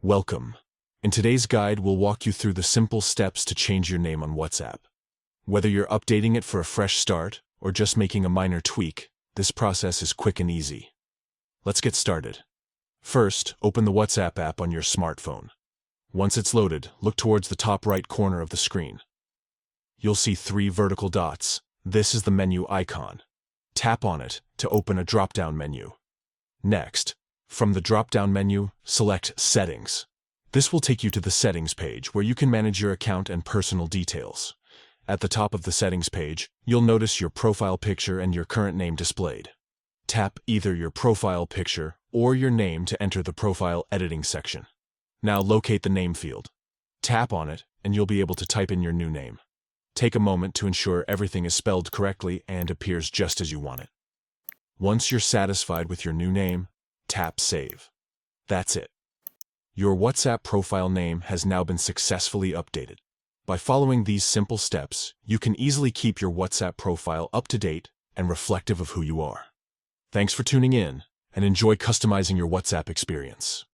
Welcome. In today's guide, we'll walk you through the simple steps to change your name on WhatsApp. Whether you're updating it for a fresh start or just making a minor tweak, this process is quick and easy. Let's get started. First, open the WhatsApp app on your smartphone. Once it's loaded, look towards the top right corner of the screen. You'll see 3 vertical dots. This is the menu icon. Tap on it to open a drop-down menu. Next, from the drop-down menu, select Settings. This will take you to the Settings page where you can manage your account and personal details. At the top of the Settings page, you'll notice your profile picture and your current name displayed. Tap either your profile picture or your name to enter the profile editing section. Now locate the name field. Tap on it and you'll be able to type in your new name. Take a moment to ensure everything is spelled correctly and appears just as you want it. Once you're satisfied with your new name, tap Save. That's it. Your WhatsApp profile name has now been successfully updated. By following these simple steps, you can easily keep your WhatsApp profile up to date and reflective of who you are. Thanks for tuning in, and enjoy customizing your WhatsApp experience.